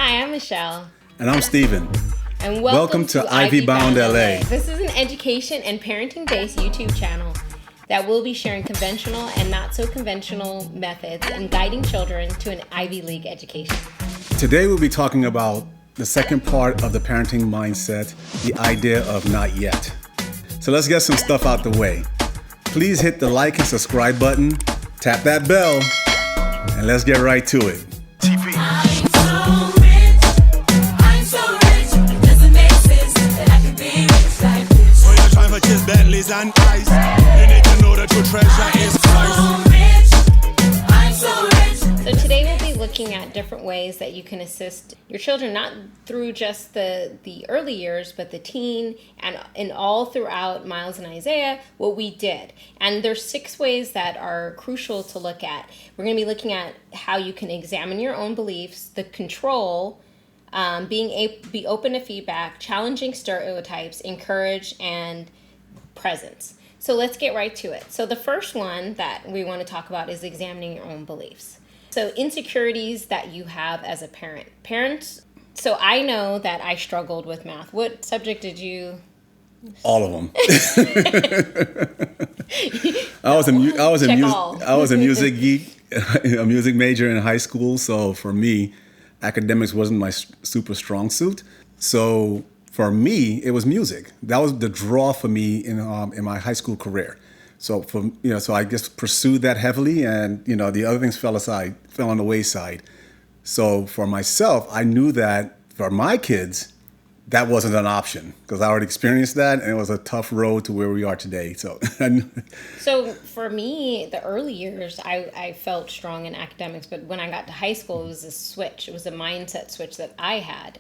Hi, I'm Michelle. And I'm Steven. And welcome to Ivy Bound LA. This is an education and parenting-based YouTube channel that will be sharing conventional and not so conventional methods and guiding children to an Ivy League education. Today we'll be talking about the second part of the parenting mindset, the idea of not yet. So let's get some stuff out the way. Please hit the like and subscribe button, tap that bell, and let's get right to it. TP. Bentleys and ice. You need to know that your treasure is priceless. So today we'll be looking at different ways that you can assist your children, not through just the early years, but the teen and all throughout Miles and Isaiah, what we did. And there's 6 ways that are crucial to look at. We're going to be looking at how you can examine your own beliefs, the control, be open to feedback, challenging stereotypes, encourage, and presence. So let's get right to it. So the first one that we want to talk about is examining your own beliefs. So insecurities that you have as a parent. Parents, so I know that I struggled with math. What subject did you? All of them. I was a music geek, a music major in high school. So for me, academics wasn't my super strong suit. So for me, it was music. That was the draw for me in my high school career. So so I just pursued that heavily, and the other things fell on the wayside. So for myself, I knew that for my kids, that wasn't an option because I already experienced that, and it was a tough road to where we are today. So for me, the early years, I felt strong in academics, but when I got to high school, it was a switch. It was a mindset switch that I had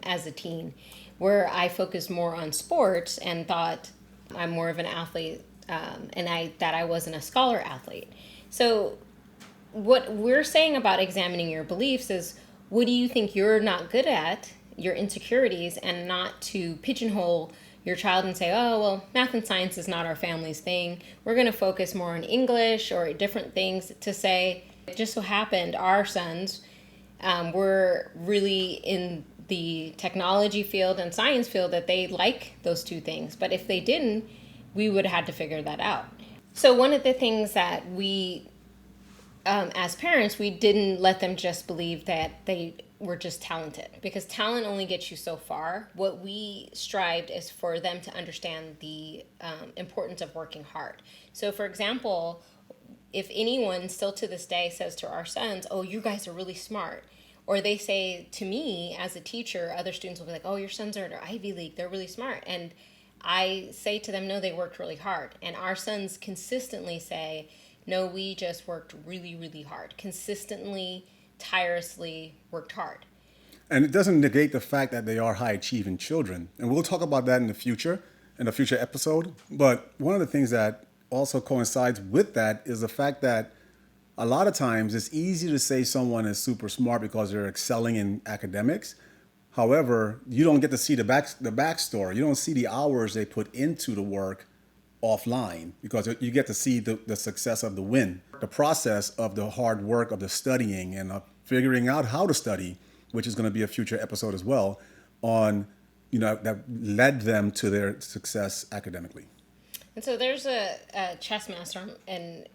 as a teen, where I focused more on sports and thought I'm more of an athlete, and I wasn't a scholar athlete. So what we're saying about examining your beliefs is, what do you think you're not good at, your insecurities, and not to pigeonhole your child and say, oh, well, math and science is not our family's thing. We're going to focus more on English or different things. To say, it just so happened our sons were really in the technology field and science field, that they like those 2 things. But if they didn't, we would have had to figure that out. So one of the things that we, as parents, we didn't let them just believe that they were just talented, because talent only gets you so far. What we strived is for them to understand the importance of working hard. So for example, if anyone still to this day says to our sons, oh, you guys are really smart, or they say to me as a teacher, other students will be like, oh, your sons are at Ivy League, they're really smart. And I say to them, no, they worked really hard. And our sons consistently say, no, we just worked really, really hard. Consistently, tirelessly worked hard. And it doesn't negate the fact that they are high achieving children. And we'll talk about that in a future episode. But one of the things that also coincides with that is the fact that a lot of times it's easy to say someone is super smart because they're excelling in academics. However, you don't get to see the backstory. You don't see the hours they put into the work offline, because you get to see the success of the win, the process of the hard work of the studying and figuring out how to study, which is going to be a future episode as well, on that led them to their success academically. And so there's a chess master, and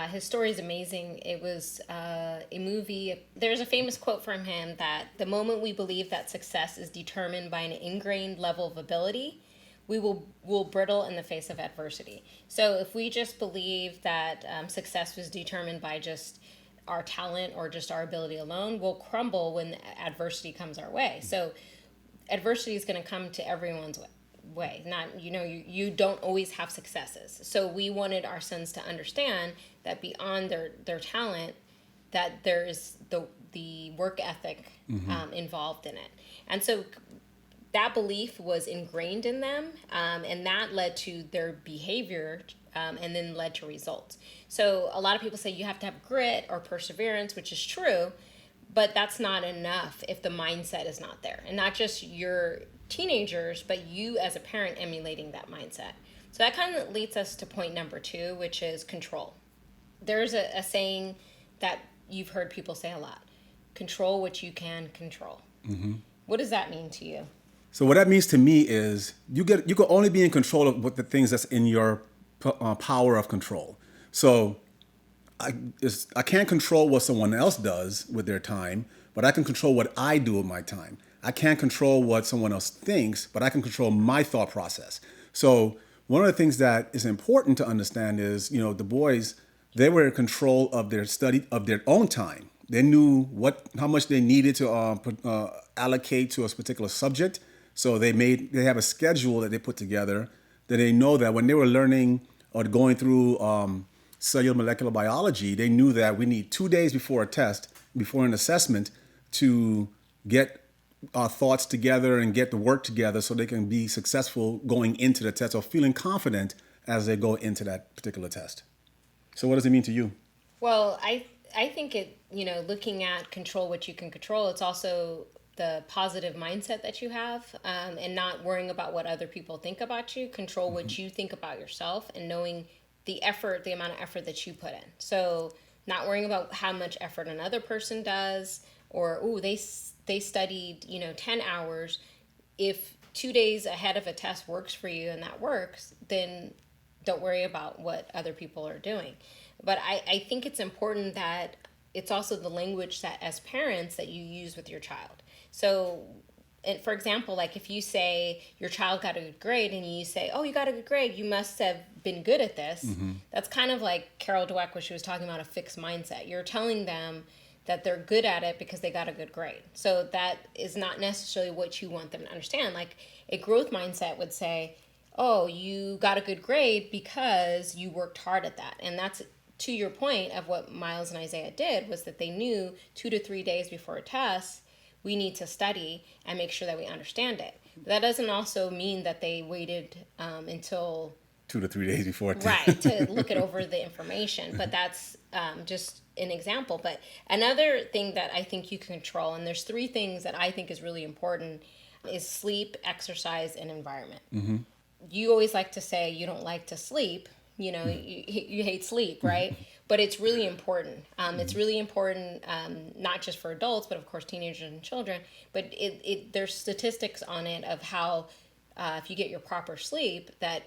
his story is amazing. It was a movie. There's a famous quote from him that the moment we believe that success is determined by an ingrained level of ability, we will brittle in the face of adversity. So if we just believe that success was determined by just our talent or just our ability alone, we'll crumble when adversity comes our way. So adversity is going to come to everyone's way. Not, you don't always have successes. So we wanted our sons to understand that beyond their talent, that there is the work ethic involved in it. And so that belief was ingrained in them, and that led to their behavior, and then led to results. So a lot of people say you have to have grit or perseverance, which is true, but that's not enough if the mindset is not there. And not just your teenagers, but you as a parent emulating that mindset. So that kind of leads us to point number 2, which is control. There's a saying that you've heard people say a lot. control what you can control. What does that mean to you? So what that means to me is you can only be in control of what the things that's in your power of control. So I can't control what someone else does with their time, but I can control what I do with my time. I can't control what someone else thinks, but I can control my thought process. So one of the things that is important to understand is, the boys, they were in control of their study of their own time. They knew how much they needed to allocate to a particular subject. So they have a schedule that they put together that they know that when they were learning or going through cellular molecular biology, they knew that we need 2 days before a test, before an assessment, to get our thoughts together and get the work together so they can be successful going into the test or feeling confident as they go into that particular test. So what does it mean to you? Well, I think looking at control what you can control, it's also the positive mindset that you have, and not worrying about what other people think about you. Control what you think about yourself, and knowing the amount of effort that you put in. So not worrying about how much effort another person does, or, they studied, 10 hours. If 2 days ahead of a test works for you and that works, then don't worry about what other people are doing. But I think it's important that it's also the language that as parents that you use with your child. So, and for example, like if you say your child got a good grade and you say, oh, you got a good grade, you must have been good at this. That's kind of like Carol Dweck, when she was talking about a fixed mindset. You're telling them that they're good at it because they got a good grade. So that is not necessarily what you want them to understand. Like a growth mindset would say, oh, you got a good grade because you worked hard at that. And that's to your point of what Miles and Isaiah did, was that they knew 2 to 3 days before a test, we need to study and make sure that we understand it. But that doesn't also mean that they waited until 2 to 3 days before a test. Right, to look it over the information. But that's just an example. But another thing that I think you can control, and there's 3 things that I think is really important, is sleep, exercise, and environment. You always like to say you don't like to sleep. You hate sleep, right? But it's really important. It's really important, not just for adults, but of course teenagers and children. But there's statistics on it of how if you get your proper sleep, that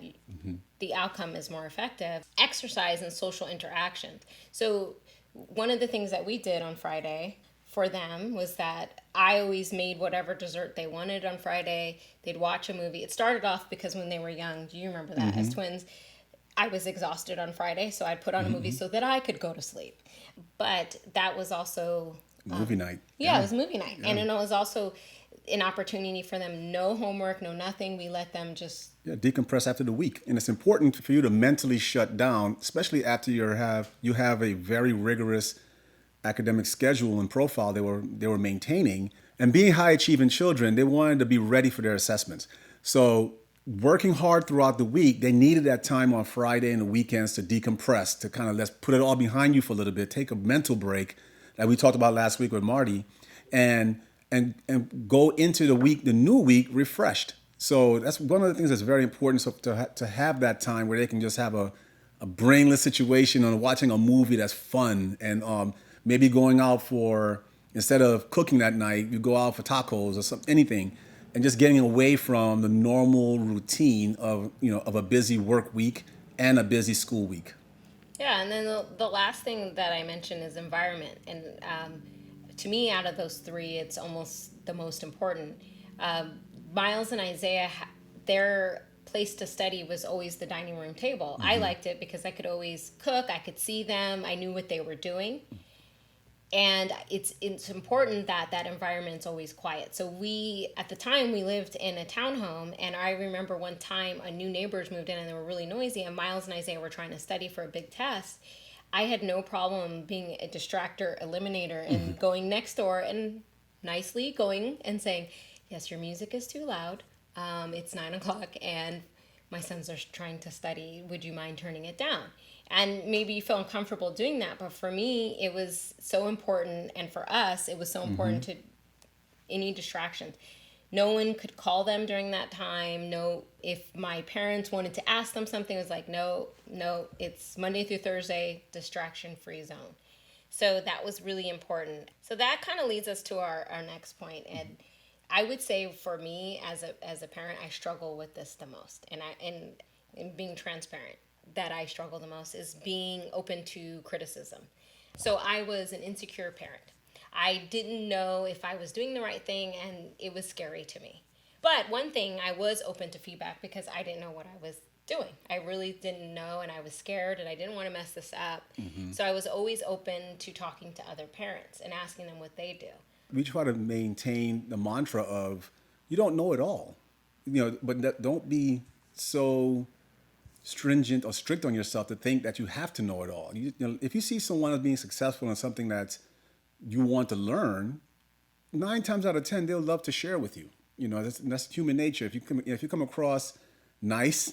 the outcome is more effective. Exercise and social interactions. So one of the things that we did on Friday for them was that I always made whatever dessert they wanted on Friday. They'd watch a movie. It started off because when they were young, do you remember that? As twins, I was exhausted on Friday, so I'd put on a movie so that I could go to sleep. But that was also movie night. Yeah, it was movie night. Yeah. And it was also an opportunity for them. No homework, no nothing. We let them just decompress after the week. And it's important for you to mentally shut down, especially after you have a very rigorous academic schedule and profile they were maintaining. And being high achieving children, they wanted to be ready for their assessments. So working hard throughout the week, they needed that time on Friday and the weekends to decompress, to kind of let's put it all behind you for a little bit, take a mental break, like we talked about last week with Marty, and go into the new week refreshed. So that's one of the things that's very important, so to have that time where they can just have a brainless situation on watching a movie that's fun, and maybe going out for, instead of cooking that night, you go out for tacos or anything, and just getting away from the normal routine of a busy work week and a busy school week. Yeah, and then the last thing that I mentioned is environment. And to me, out of those 3, it's almost the most important. Miles and Isaiah, their place to study was always the dining room table. I liked it because I could always cook, I could see them, I knew what they were doing. And it's important that that environment's always quiet. So at the time, we lived in a townhome, and I remember one time new neighbors moved in and they were really noisy, and Miles and Isaiah were trying to study for a big test. I had no problem being a distractor eliminator and going next door and nicely going and saying, yes, your music is too loud. It's 9:00 and my sons are trying to study. Would you mind turning it down? And maybe you feel uncomfortable doing that, but for me, it was so important, and for us, it was so important to any distractions. No one could call them during that time. No, if my parents wanted to ask them something, it was like, no, it's Monday through Thursday, distraction-free zone. So that was really important. So that kind of leads us to our next point. And I would say for me as a parent, I struggle with this the most. And being transparent, that I struggle the most is being open to criticism. So I was an insecure parent. I didn't know if I was doing the right thing, and it was scary to me. But one thing, I was open to feedback because I didn't know what I was doing. I really didn't know, and I was scared, and I didn't want to mess this up. So I was always open to talking to other parents and asking them what they do. We try to maintain the mantra of you don't know it all, but don't be so stringent or strict on yourself to think that you have to know it all. If you see someone as being successful in something that you want to learn, 9 times out of 10 they'll love to share with you. That's human nature. If you come across nice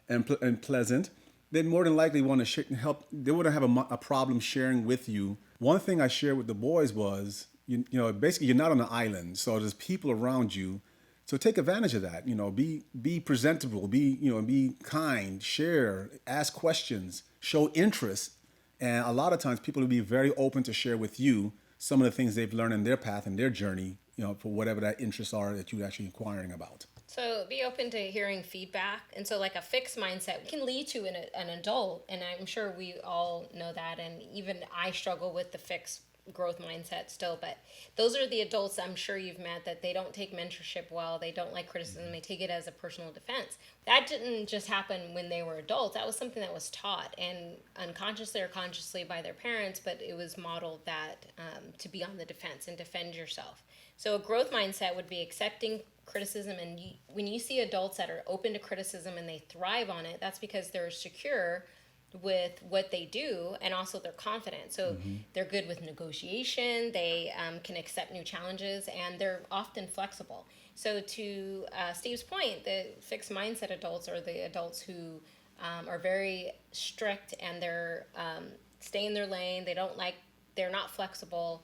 and pleasant, they more than likely want to help. They wouldn't have a problem sharing with you. One thing I shared with the boys was, basically you're not on an island, so there's people around you. So take advantage of that. Be presentable, be kind, share, ask questions, show interest, and a lot of times people will be very open to share with you some of the things they've learned in their path and their journey, for whatever that interests are that you're actually inquiring about. So be open to hearing feedback. And so like a fixed mindset can lead to an adult. And I'm sure we all know that. And even I struggle with the fixed growth mindset still. But those are the adults I'm sure you've met that they don't take mentorship well. They don't like criticism. They take it as a personal defense. That didn't just happen when they were adults. That was something that was taught and unconsciously or consciously by their parents. But it was modeled that to be on the defense and defend yourself. So a growth mindset would be accepting criticism, and when you see adults that are open to criticism and they thrive on it, that's because they're secure with what they do, and also they're confident. So they're good with negotiation, they can accept new challenges, and they're often flexible. So to Steve's point, the fixed mindset adults are the adults who are very strict, and they're stay in their lane. They're not flexible.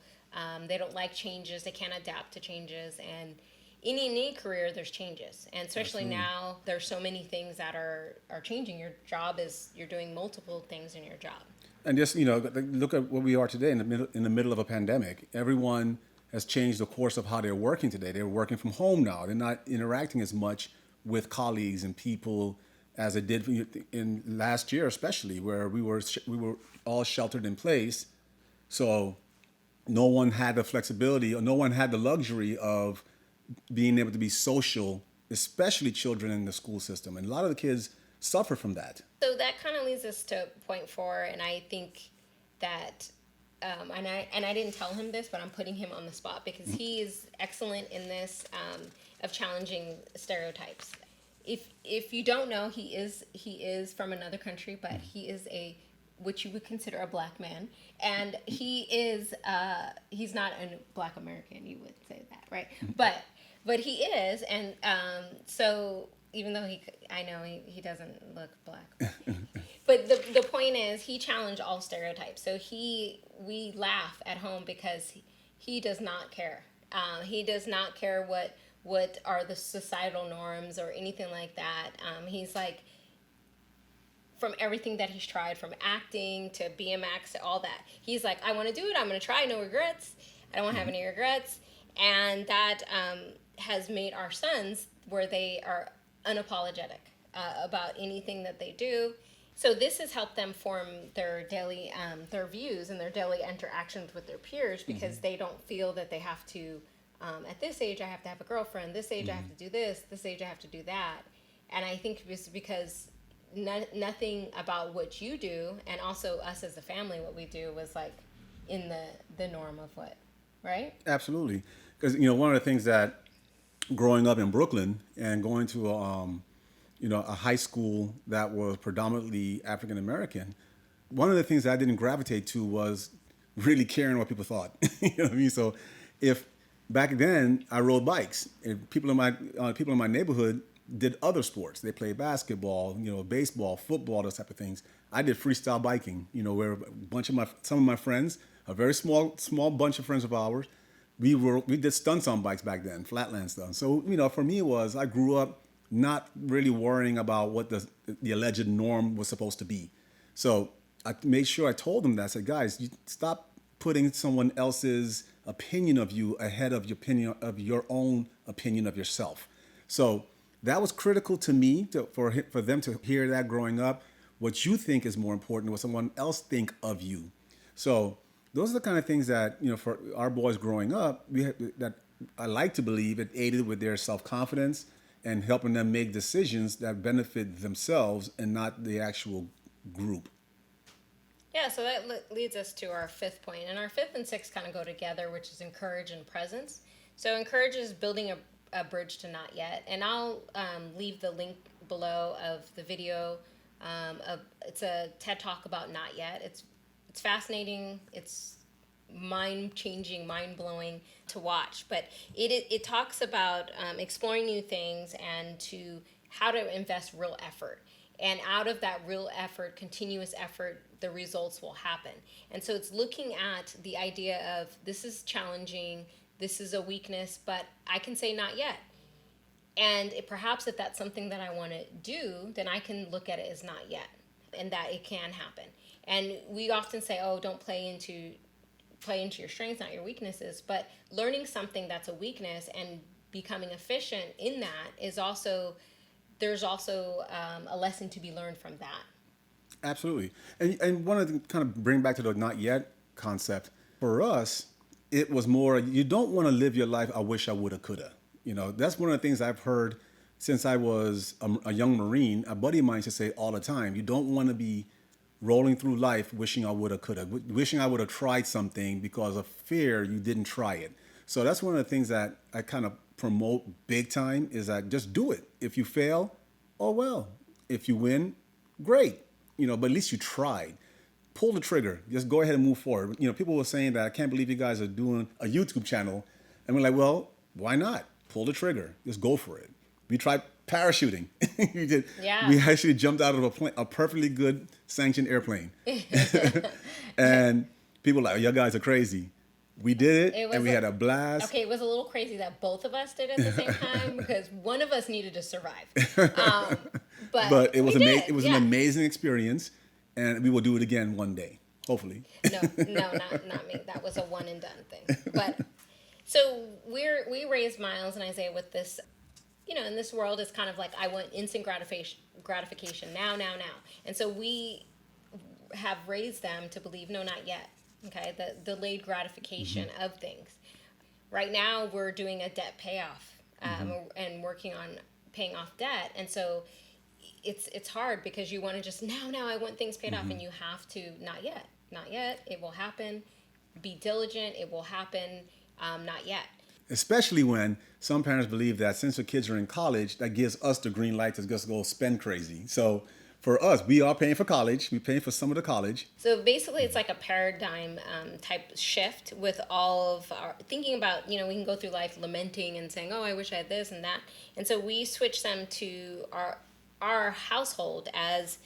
They don't like changes. They can't adapt to changes. And in any career, there's changes. And especially Absolutely. now, there's so many things that are changing. Your job you're doing multiple things in your job. And just look at where we are today in the middle of a pandemic. Everyone has changed the course of how they're working today. They're working from home now. They're not interacting as much with colleagues and people as they did in last year, especially where we were all sheltered in place. So no one had the flexibility, or no one had the luxury of being able to be social, especially children in the school system. And a lot of the kids suffer from that. So that kind of leads us to point 4, and I think that, and I didn't tell him this, but I'm putting him on the spot because he is excellent in this of challenging stereotypes. If you don't know, he is from another country, but he is which you would consider a black man, and he's not a black American, you would say that, right? But he is, and so even though I know he doesn't look black, but the point is he challenged all stereotypes. So we laugh at home because he does not care. He does not care what are the societal norms or anything like that. He's like, from everything that he's tried, from acting to BMX to all that, he's like, I want to do it. I'm going to try. No regrets. I don't want to have any regrets. And that has made our sons where they are unapologetic about anything that they do. So this has helped them form their daily their views and their daily interactions with their peers, because they don't feel that they have to, at this age I have to have a girlfriend, this age I have to do this age I have to do that. And I think it's because nothing about what you do, and also us as a family, what we do, was like in the norm of what, right? Absolutely. Because, one of the things that growing up in Brooklyn and going to a high school that was predominantly African American, one of the things that I didn't gravitate to was really caring what people thought. You know what I mean? So if back then I rode bikes, and people in my neighborhood did other sports. They played basketball, baseball, football, those type of things. I did freestyle biking, where some of my friends, a very small bunch of friends of ours, we did stunts on bikes back then, flatland stunts. So, for me I grew up not really worrying about what the alleged norm was supposed to be. So I made sure I told them that. I said, guys, you stop putting someone else's opinion of you ahead of your opinion of your own opinion of yourself. So that was critical to me for them to hear that growing up. What you think is more important, what someone else think of you. So those are the kind of things that for our boys growing up, that I like to believe it aided with their self confidence and helping them make decisions that benefit themselves and not the actual group. Yeah, so that leads us to our fifth point. And our fifth and sixth kind of go together, which is encourage and presence. So encourage is building a bridge to not yet. And I'll leave the link below of the video. It's a TED Talk about not yet. It's fascinating. It's mind-changing, mind-blowing to watch. But it talks about exploring new things and to how to invest real effort. And out of that real effort, continuous effort, the results will happen. And so it's looking at the idea of this is challenging, this is a weakness, but I can say not yet. And perhaps if that's something that I want to do, then I can look at it as not yet, and that it can happen. And we often say, oh, don't play into your strengths, not your weaknesses. But learning something that's a weakness and becoming efficient in that is also, there's also a lesson to be learned from that. Absolutely. And one of the kind of bring back to the not yet concept, for us, it was more, you don't want to live your life, I wish I woulda, coulda. That's one of the things I've heard since I was a young Marine. A buddy of mine used to say all the time, you don't want to be rolling through life wishing I woulda, coulda, wishing I would have tried something because of fear you didn't try it. So that's one of the things that I kind of promote big time is that just do it. If you fail, oh well. If you win, great. But at least you tried. Pull the trigger. Just go ahead and move forward. People were saying that I can't believe you guys are doing a YouTube channel. And we're like, well, why not? Pull the trigger. Just go for it. We tried parachuting. We did. Yeah. We actually jumped out of a perfectly good sanctioned airplane. And people were like, you guys are crazy. We did it and we had a blast. Okay, it was a little crazy that both of us did it at the same time because one of us needed to survive. But it was It was an amazing experience, and we will do it again one day, hopefully. No, not me. That was a one and done thing. But so we raised Miles and Isaiah with this. In this world, it's kind of like I want instant gratification now. And so we have raised them to believe, no, not yet. Okay, the delayed gratification of things. Right now, we're doing a debt payoff and working on paying off debt. And so it's hard because you want to just now I want things paid off, and you have to not yet. It will happen. Be diligent. It will happen. Not yet. Especially when some parents believe that since the kids are in college, that gives us the green light to just go spend crazy. So for us, we are paying for college. We're paying for some of the college. So basically, it's like a paradigm type shift with all of our thinking about, we can go through life lamenting and saying, oh, I wish I had this and that. And so we switch them to our household as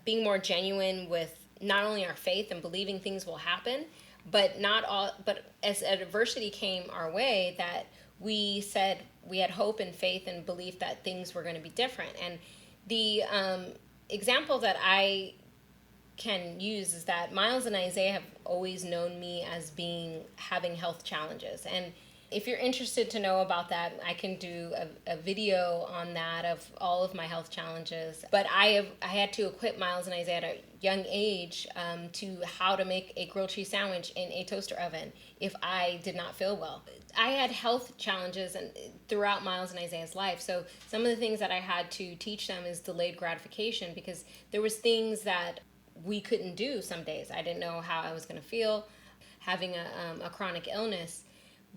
being more genuine with not only our faith and believing things will happen, but as adversity came our way, that we said we had hope and faith and belief that things were going to be different. And the example that I can use is that Miles and Isaiah have always known me as having health challenges. And if you're interested to know about that, I can do a video on that of all of my health challenges. But I had to equip Miles and Isaiah at a young age to how to make a grilled cheese sandwich in a toaster oven if I did not feel well. I had health challenges throughout Miles and Isaiah's life. So some of the things that I had to teach them is delayed gratification, because there was things that we couldn't do some days. I didn't know how I was going to feel having a chronic illness.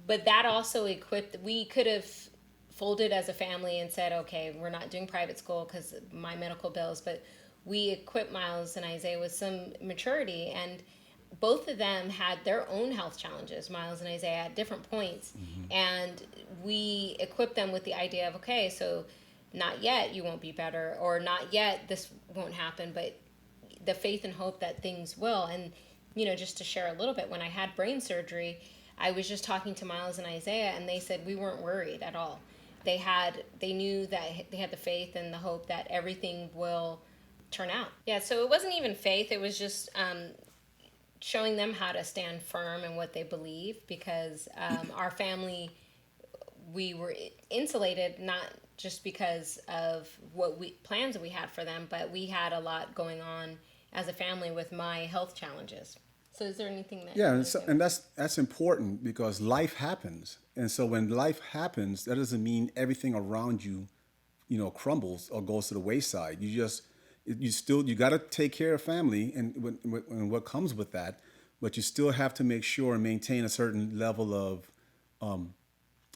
But that also we could have folded as a family and said, okay, we're not doing private school because of my medical bills, but we equipped Miles and Isaiah with some maturity, and both of them had their own health challenges, Miles and Isaiah, at different points. And we equipped them with the idea of, okay, so not yet you won't be better, or not yet this won't happen, but the faith and hope that things will. And, just to share a little bit, when I had brain surgery, I was just talking to Miles and Isaiah, and they said we weren't worried at all. They knew that they had the faith and the hope that everything will turn out. Yeah, so it wasn't even faith. It was just showing them how to stand firm in what they believe, because our family, we were insulated, not just because of what plans we had for them, but we had a lot going on as a family with my health challenges. So is there anything that you Yeah, want and, to so, say and about that's important because life happens, and so when life happens, that doesn't mean everything around you, crumbles or goes to the wayside. You got to take care of family and what comes with that, but you still have to make sure and maintain a certain level of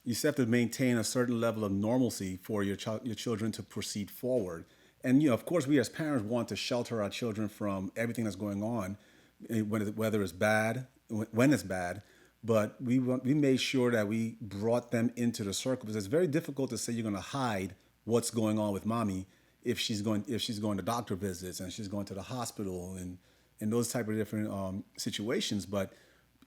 you still have to maintain a certain level of normalcy for your children to proceed forward. And of course, we as parents want to shelter our children from everything that's going on, whether it's bad, when it's bad. But we made sure that we brought them into the circle because it's very difficult to say you're going to hide what's going on with mommy if she's going to doctor visits and she's going to the hospital and those type of different situations. But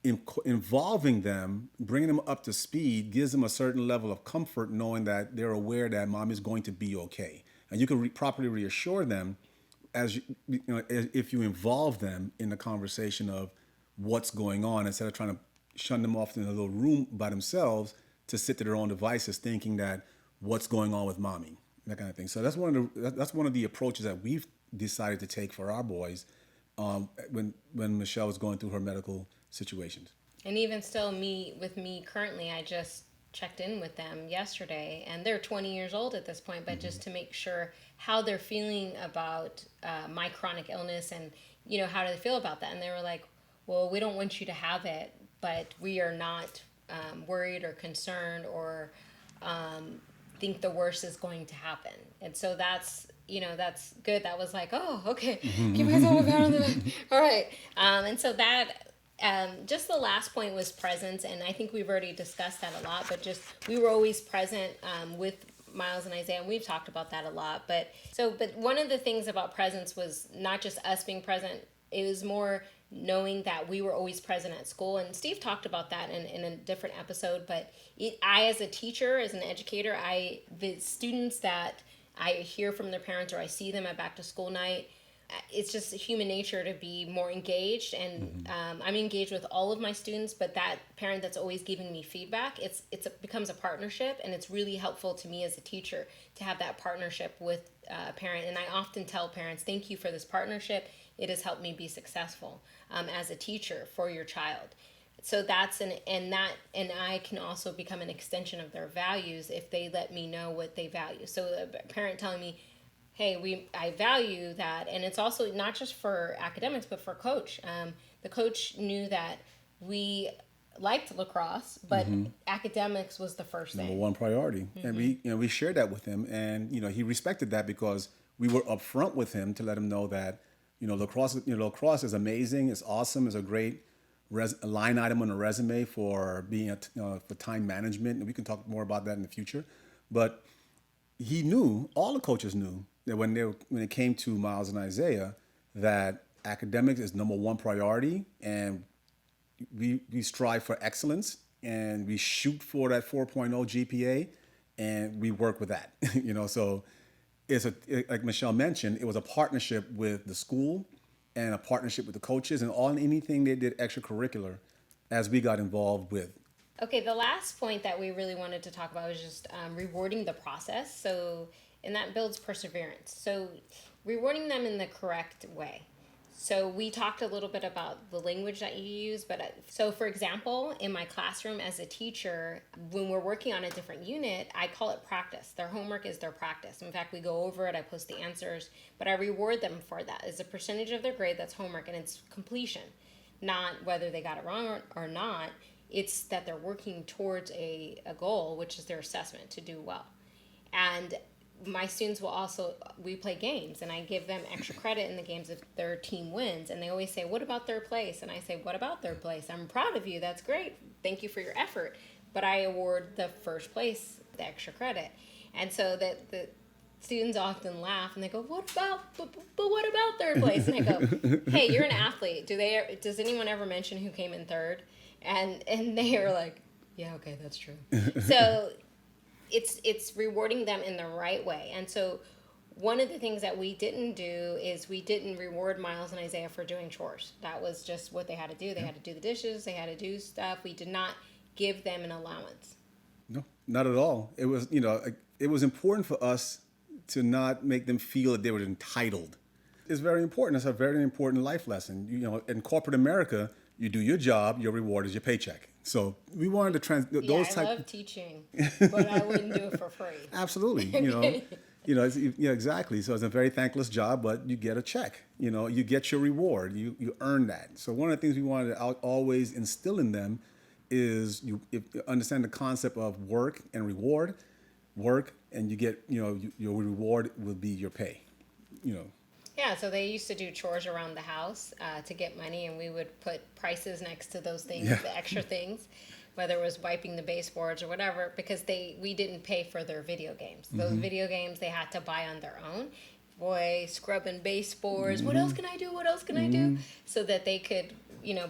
involving them, bringing them up to speed, gives them a certain level of comfort, knowing that they're aware that mom is going to be okay, and you can properly reassure them if you involve them in the conversation of what's going on instead of trying to shun them off in a little room by themselves to sit to their own devices, thinking that what's going on with mommy, that kind of thing. So that's one of the approaches that we've decided to take for our boys when Michelle was going through her medical situations. And even still, me currently, I just checked in with them yesterday, and they're 20 years old at this point, but just to make sure how they're feeling about my chronic illness, and how do they feel about that. And they were like, well, we don't want you to have it, but we are not worried or concerned or think the worst is going to happen. And so that's good. That was like, oh, okay, keep myself out of the all right. And so that just the last point was presence, and I think we've already discussed that a lot, but just we were always present with Miles and Isaiah, and we've talked about that a lot. But one of the things about presence was not just us being present, it was more knowing that we were always present at school. And Steve talked about that in a different episode, but I, as a teacher, as an educator, the students that I hear from their parents or I see them at back to school night, it's just human nature to be more engaged, and I'm engaged with all of my students, but that parent that's always giving me feedback, it becomes a partnership, and it's really helpful to me as a teacher to have that partnership with a parent. And I often tell parents, thank you for this partnership. It has helped me be successful as a teacher for your child. So and I can also become an extension of their values if they let me know what they value. So a parent telling me, hey, I value that. And it's also not just for academics, but for coach. The coach knew that we liked lacrosse, but academics was the first thing. Number one priority. And we shared that with him, and he respected that because we were upfront with him to let him know that lacrosse is amazing, it's awesome, it's a great line item on a resume for being for time management, and we can talk more about that in the future. But he knew, all the coaches knew, that when it came to Miles and Isaiah, that academics is number one priority, and we strive for excellence, and we shoot for that 4.0 GPA, and we work with that. So like Michelle mentioned, it was a partnership with the school and a partnership with the coaches and anything they did extracurricular as we got involved with. Okay, the last point that we really wanted to talk about was just rewarding the process. And that builds perseverance. So rewarding them in the correct way. So we talked a little bit about the language that you use, but so for example, in my classroom as a teacher, when we're working on a different unit, I call it practice. Their homework is their practice. In fact, we go over it, I post the answers, but I reward them for that. It's a percentage of their grade that's homework, and it's completion, not whether they got it wrong or not. It's that they're working towards a goal, which is their assessment to do well. And my students we play games, and I give them extra credit in the games if their team wins. And they always say, what about their place? And I say, what about their place? I'm proud of you. That's great. Thank you for your effort. But I award the first place the extra credit. And so that the students often laugh and they go, what about third place? And I go, hey, you're an athlete. Does anyone ever mention who came in third? And they are like, yeah, okay, that's true. So it's rewarding them in the right way. And so one of the things that we didn't do is we didn't reward Miles and Isaiah for doing chores. That was just what they had to do. They had to do the dishes. They had to do stuff. We did not give them an allowance. No, not at all. It was, it was important for us to not make them feel that they were entitled. It's very important. It's a very important life lesson. In corporate America, you do your job, your reward is your paycheck. So we wanted to I love teaching, but I wouldn't do it for free. Absolutely. Exactly. So it's a very thankless job, but you get a check. You get your reward. You earn that. So one of the things we wanted to always instill in them is you understand the concept of work and reward. Work, and you get, your reward will be your pay. Yeah, so they used to do chores around the house to get money, and we would put prices next to those things, the extra things, whether it was wiping the baseboards or whatever, because we didn't pay for their video games. Those video games they had to buy on their own. Boy, scrubbing baseboards, what else can I do? What else can I do? So that they could,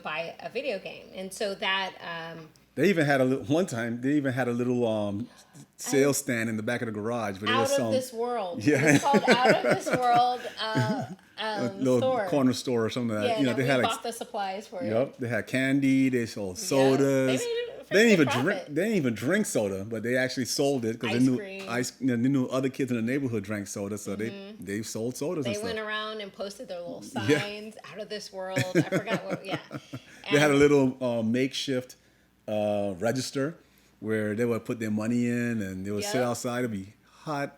buy a video game. And so that... They even had one time. They even had a little sales stand in the back of the garage. But Out of This World. Yeah, it was called Out of This World little store. corner store or something like that. Yeah, they we had bought the supplies for it. Yep, they had candy. They sold sodas. They didn't even drink soda, but they actually sold it because they knew other kids in the neighborhood drank soda, so they sold sodas. They went around and posted their little signs, Out of This World. I forgot what. Yeah, they had a little makeshift register where they would put their money in, and they would sit outside. It'd be hot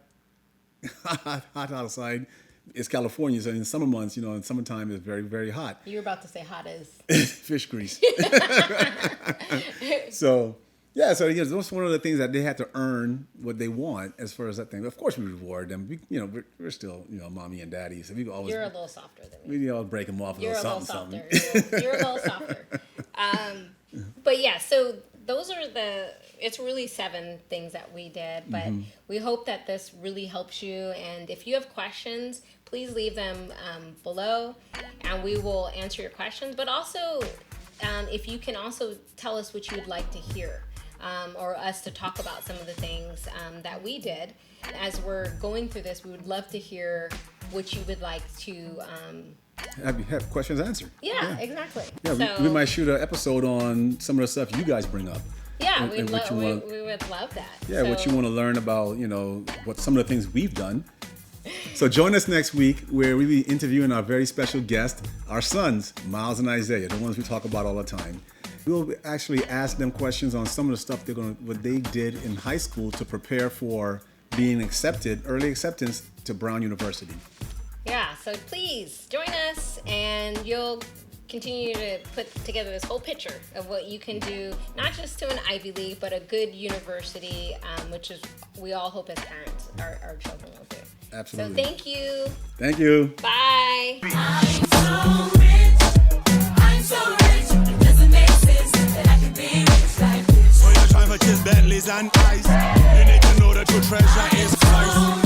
outside. It's California, so in summer months, in summertime, it's very, very hot. You were about to say hot as fish grease. So that's one of the things that they had to earn what they want as far as that thing. Of course, we reward them. We're still, mommy and daddy, so we always. You're a little softer than me. We all break them off. You're a little softer. You're a little softer. But yeah, so those are it's really 7 things that we did, but we hope that this really helps you. And if you have questions, please leave them below, and we will answer your questions. But also, if you can also tell us what you would like to hear, or us to talk about some of the things that we did. As we're going through this, we would love to hear what you would like to have questions answered. Yeah, exactly. Yeah, so, we might shoot an episode on some of the stuff you guys bring up. Yeah, we would love that. Yeah, what you want to learn about, what some of the things we've done. So join us next week where we'll be interviewing our very special guest, our sons, Miles and Isaiah, the ones we talk about all the time. We'll actually ask them questions on some of the stuff what they did in high school to prepare for being early acceptance to Brown University. Yeah, so please join us, and you'll continue to put together this whole picture of what you can do, not just to an Ivy League, but a good university, which is we all hope as parents our children will do. Absolutely. So thank you. Thank you. Bye. I'm so rich, it doesn't make sense that I can be rich like this. When you're trying to kiss Bentleys and ice, you need to know that your treasure is Christ.